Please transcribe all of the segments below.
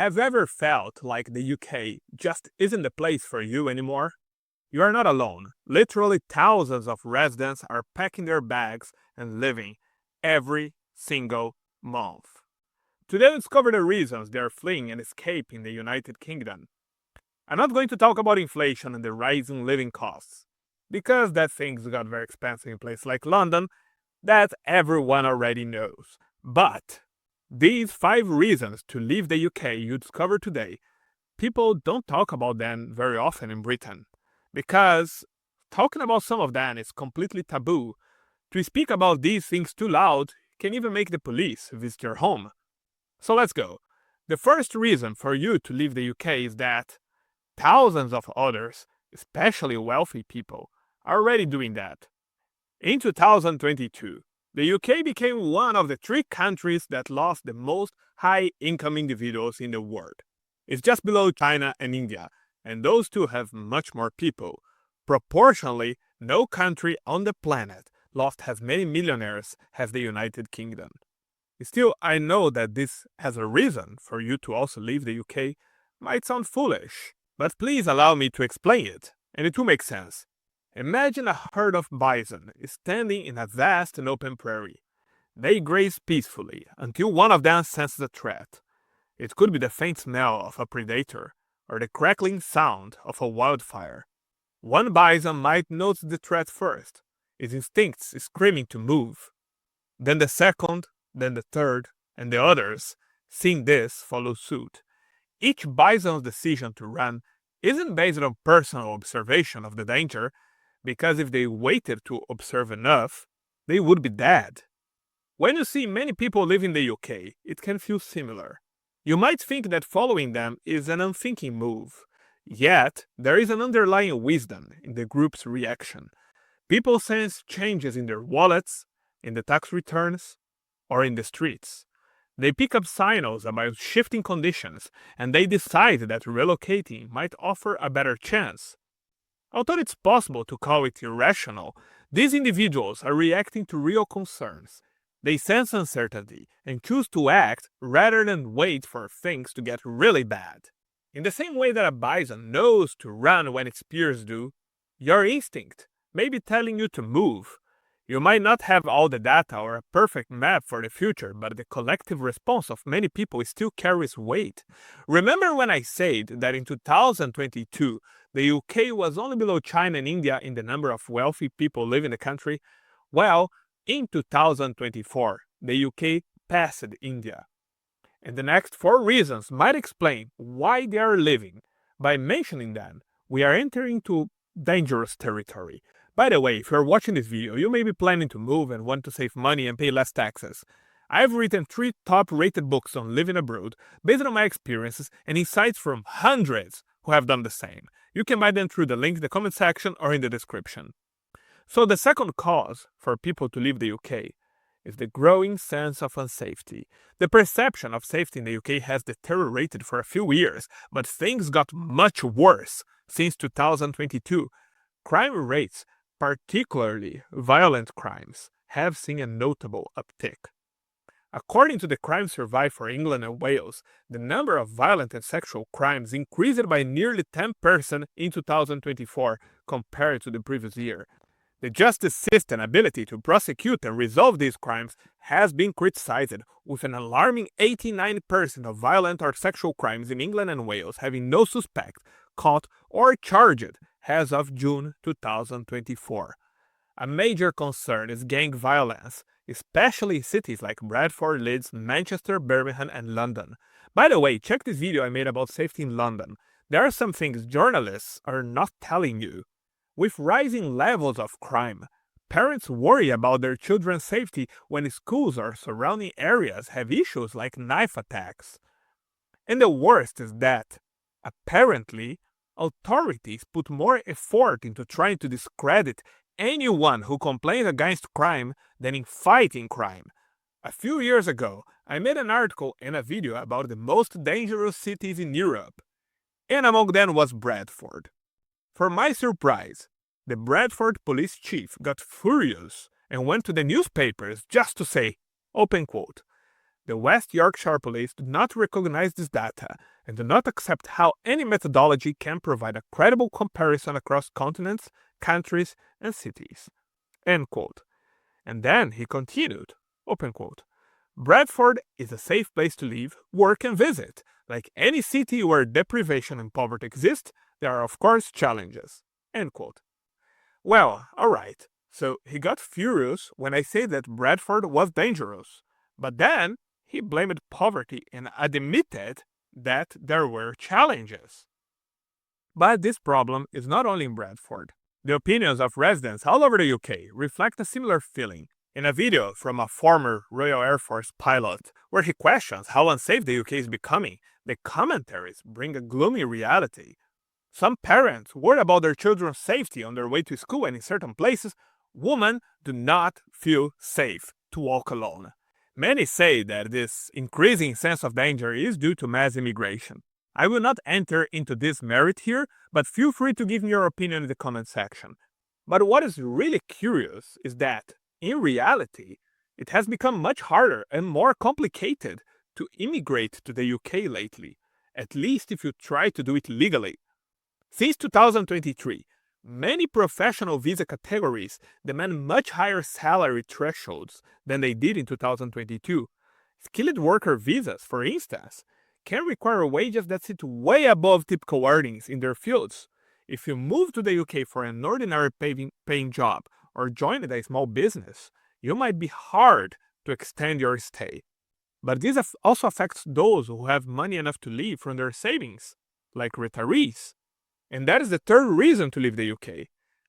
Have you ever felt like the UK just isn't the place for you anymore? You are not alone. Literally thousands of residents are packing their bags and leaving every single month. Today we discover the reasons they are fleeing and escaping the United Kingdom. I'm not going to talk about inflation and the rising living costs, because that things got very expensive in places like London, that everyone already knows. But these 5 reasons to leave the UK you discover today, people don't talk about them very often in Britain, because talking about some of them is completely taboo. To speak about these things too loud can even make the police visit your home. So let's go. The first reason for you to leave the UK is that thousands of others, especially wealthy people, are already doing that. In 2022, the UK became one of the 3 countries that lost the most high-income individuals in the world. It's just below China and India, and those two have much more people. Proportionally, no country on the planet lost as many millionaires as the United Kingdom. Still, I know that this has a reason for you to also leave the UK. Might sound foolish, but please allow me to explain it, and it will make sense. Imagine a herd of bison standing in a vast and open prairie. They graze peacefully until one of them senses a threat. It could be the faint smell of a predator or the crackling sound of a wildfire. One bison might notice the threat first, its instincts screaming to move. Then the second, then the third, and the others, seeing this, follow suit. Each bison's decision to run isn't based on personal observation of the danger, because if they waited to observe enough, they would be dead. When you see many people leaving the UK, it can feel similar. You might think that following them is an unthinking move. Yet, there is an underlying wisdom in the group's reaction. People sense changes in their wallets, in the tax returns, or in the streets. They pick up signals about shifting conditions, and they decide that relocating might offer a better chance. Although it's possible to call it irrational, these individuals are reacting to real concerns. They sense uncertainty and choose to act rather than wait for things to get really bad. In the same way that a bison knows to run when its peers do, your instinct may be telling you to move. You might not have all the data or a perfect map for the future, but the collective response of many people still carries weight. Remember when I said that in 2022, the UK was only below China and India in the number of wealthy people living in the country? Well, in 2024, the UK passed India. And the next 4 reasons might explain why they are leaving. By mentioning them, we are entering into dangerous territory. By the way, if you're watching this video, you may be planning to move and want to save money and pay less taxes. I've written 3 top-rated books on living abroad based on my experiences and insights from hundreds who have done the same. You can buy them through the link in the comment section or in the description. So the second cause for people to leave the UK is the growing sense of unsafety. The perception of safety in the UK has deteriorated for a few years, but things got much worse since 2022. Crime rates, particularly violent crimes, have seen a notable uptick. According to the Crime Survey for England and Wales, the number of violent and sexual crimes increased by nearly 10% in 2024 compared to the previous year. The justice system's ability to prosecute and resolve these crimes has been criticized, with an alarming 89% of violent or sexual crimes in England and Wales having no suspect caught or charged as of June 2024. A major concern is gang violence, especially in cities like Bradford, Leeds, Manchester, Birmingham, and London. By the way, check this video I made about safety in London. There are some things journalists are not telling you. With rising levels of crime, parents worry about their children's safety when schools or surrounding areas have issues like knife attacks. And the worst is that, apparently, authorities put more effort into trying to discredit anyone who complains against crime than in fighting crime. A few years ago, I made an article and a video about the most dangerous cities in Europe, and among them was Bradford. For my surprise, the Bradford police chief got furious and went to the newspapers just to say, open quote, The West Yorkshire Police do not recognize this data and do not accept how any methodology can provide a credible comparison across continents, countries, and cities. End quote. And then he continued, open quote, Bradford is a safe place to live, work, and visit. Like any city where deprivation and poverty exist, there are of course challenges. End quote. Well, alright, so he got furious when I said that Bradford was dangerous. But then he blamed poverty and admitted that there were challenges. But this problem is not only in Bradford. The opinions of residents all over the UK reflect a similar feeling. In a video from a former Royal Air Force pilot, where he questions how unsafe the UK is becoming, the commentaries bring a gloomy reality. Some parents worry about their children's safety on their way to school, and in certain places, women do not feel safe to walk alone. Many say that this increasing sense of danger is due to mass immigration. I will not enter into this merit here, but feel free to give me your opinion in the comment section. But what is really curious is that, in reality, it has become much harder and more complicated to immigrate to the UK lately, at least if you try to do it legally. Since 2023, many professional visa categories demand much higher salary thresholds than they did in 2022. Skilled worker visas, for instance, can require wages that sit way above typical earnings in their fields. If you move to the UK for an ordinary paying job or join a small business, you might be hard to extend your stay. But this also affects those who have money enough to live from their savings, like retirees. And that is the third reason to leave the UK: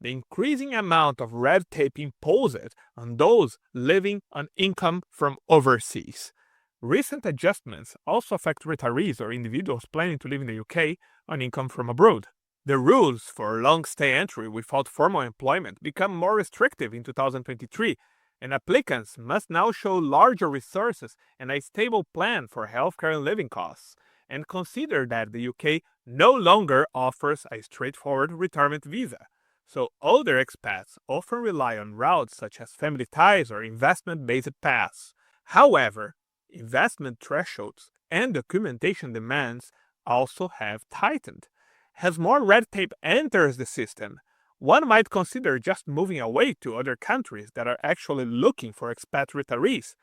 the increasing amount of red tape imposed on those living on income from overseas. Recent adjustments also affect retirees or individuals planning to live in the UK on income from abroad. The rules for long-stay entry without formal employment become more restrictive in 2023, and applicants must now show larger resources and a stable plan for healthcare and living costs, and consider that the UK no longer offers a straightforward retirement visa. So older expats often rely on routes such as family ties or investment-based paths. However, investment thresholds and documentation demands also have tightened. As more red tape enters the system, one might consider just moving away to other countries that are actually looking for expat retirees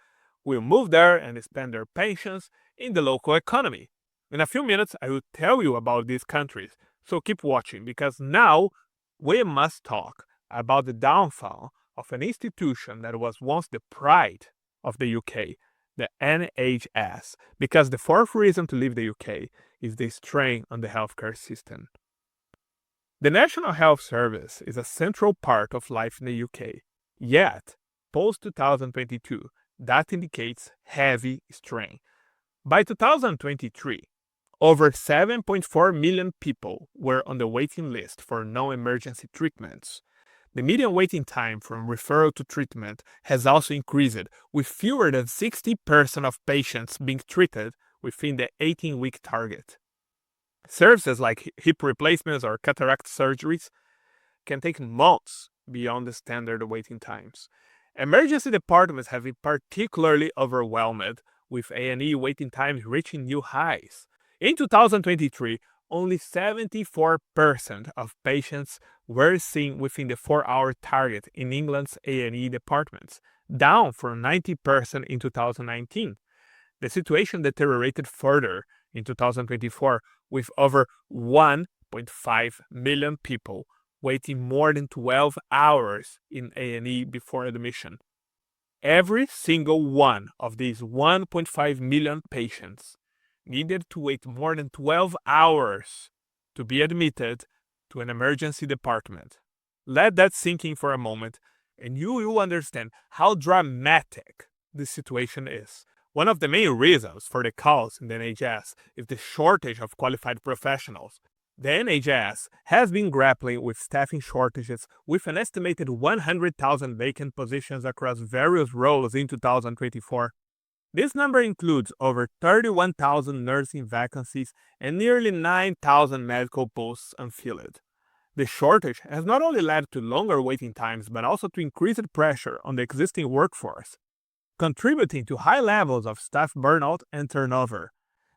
who will move there and spend their pensions in the local economy. In a few minutes, I will tell you about these countries, so keep watching, because now we must talk about the downfall of an institution that was once the pride of the UK, the NHS, because the fourth reason to leave the UK is the strain on the healthcare system. The National Health Service is a central part of life in the UK, yet, post-2022, that indicates heavy strain. By 2023, over 7.4 million people were on the waiting list for non-emergency treatments. The median waiting time from referral to treatment has also increased, with fewer than 60% of patients being treated within the 18-week target. Services like hip replacements or cataract surgeries can take months beyond the standard waiting times. Emergency departments have been particularly overwhelmed, with A&E waiting times reaching new highs. In 2023, only 74% of patients were seen within the 4-hour target in England's A&E departments, down from 90% in 2019. The situation deteriorated further in 2024, with over 1.5 million people waiting more than 12 hours in A&E before admission. Every single one of these 1.5 million patients needed to wait more than 12 hours to be admitted to an emergency department. Let that sink in for a moment, and you will understand how dramatic this situation is. One of the main reasons for the chaos in the NHS is the shortage of qualified professionals. The NHS has been grappling with staffing shortages, with an estimated 100,000 vacant positions across various roles in 2024. This number includes over 31,000 nursing vacancies and nearly 9,000 medical posts unfilled. The shortage has not only led to longer waiting times, but also to increased pressure on the existing workforce. contributing to high levels of staff burnout and turnover.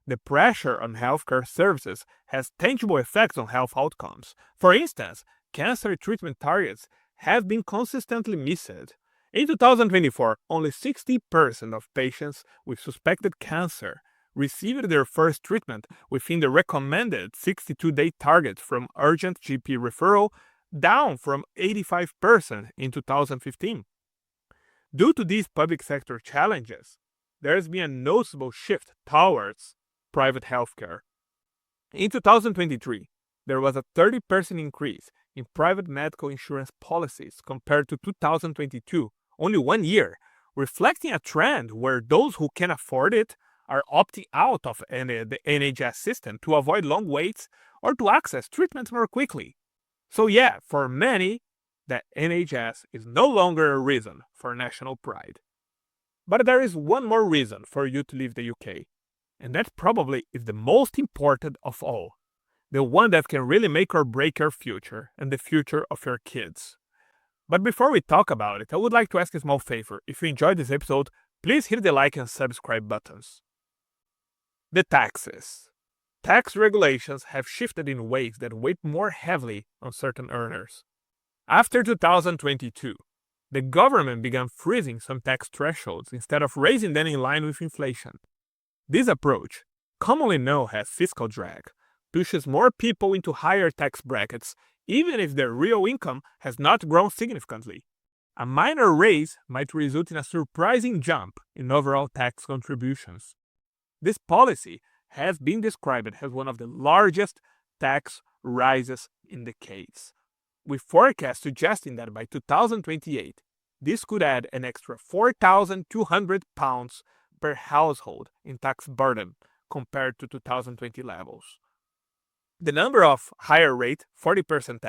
The pressure on healthcare services has tangible effects on health outcomes. For instance, cancer treatment targets have been consistently missed. In 2024, only 60% of patients with suspected cancer received their first treatment within the recommended 62-day target from urgent GP referral, down from 85% in 2015. Due to these public sector challenges, there has been a noticeable shift towards private healthcare. In 2023, there was a 30% increase in private medical insurance policies compared to 2022, only 1 year, reflecting a trend where those who can afford it are opting out of the NHS system to avoid long waits or to access treatment more quickly. So yeah, for many, the NHS is no longer a reason for national pride. But there is one more reason for you to leave the UK, and that probably is the most important of all, the one that can really make or break your future and the future of your kids. But before we talk about it, I would like to ask a small favor. If you enjoyed this episode, please hit the like and subscribe buttons. The taxes. Tax regulations have shifted in ways that weigh more heavily on certain earners. After 2022, the government began freezing some tax thresholds instead of raising them in line with inflation. This approach, commonly known as fiscal drag, pushes more people into higher tax brackets even if their real income has not grown significantly. A minor raise might result in a surprising jump in overall tax contributions. This policy has been described as one of the largest tax rises in decades, with forecasts suggesting that by 2028, this could add an extra £4,200 per household in tax burden compared to 2020 levels. The number of higher rate 40%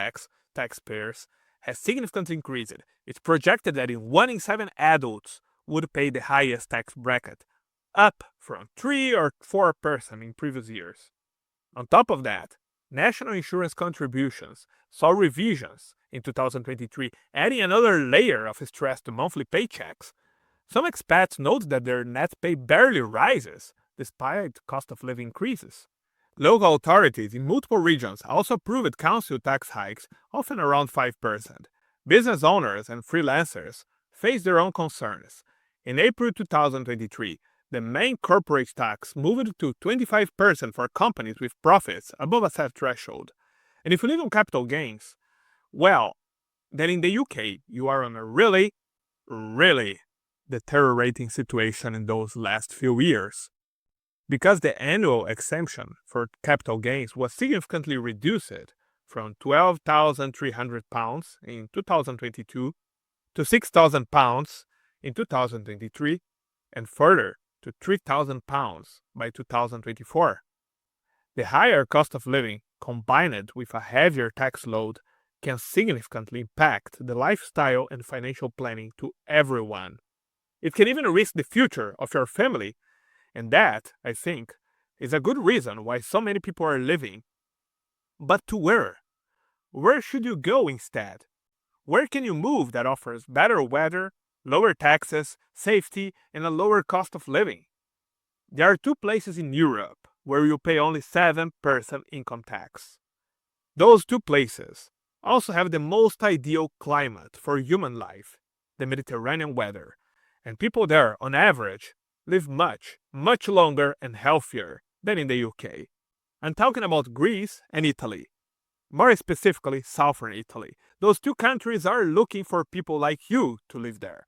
taxpayers has significantly increased. It's projected that 1 in 7 adults would pay the highest tax bracket, up from 3 or 4% in previous years. On top of that, national insurance contributions saw revisions in 2023, adding another layer of stress to monthly paychecks. Some expats note that their net pay barely rises despite cost of living increases. Local authorities in multiple regions also approved council tax hikes, often around 5%. Business owners and freelancers face their own concerns. In April 2023, the main corporate tax moved to 25% for companies with profits above a set threshold. And if you live on capital gains, well, then in the UK, you are on a really deteriorating situation in those last few years. Because the annual exemption for capital gains was significantly reduced from £12,300 in 2022 to £6,000 in 2023 and further to £3,000 by 2024. The higher cost of living combined with a heavier tax load can significantly impact the lifestyle and financial planning to everyone. It can even risk the future of your family, and that, I think, is a good reason why so many people are leaving. But to where? Where should you go instead? Where can you move that offers better weather, lower taxes, safety, and a lower cost of living? There are 2 places in Europe where you pay only 7% income tax. Those 2 places also have the most ideal climate for human life, the Mediterranean weather, and people there, on average, live much longer and healthier than in the UK. I'm talking about Greece and Italy. More specifically, southern Italy. Those 2 countries are looking for people like you to live there.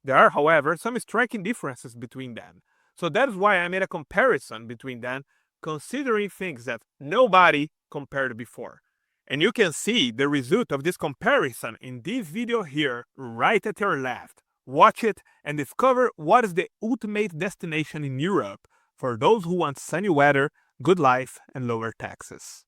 There are, however, some striking differences between them. So that is why I made a comparison between them, considering things that nobody compared before. And you can see the result of this comparison in this video here, right at your left. Watch it and discover what is the ultimate destination in Europe for those who want sunny weather, good life, and lower taxes.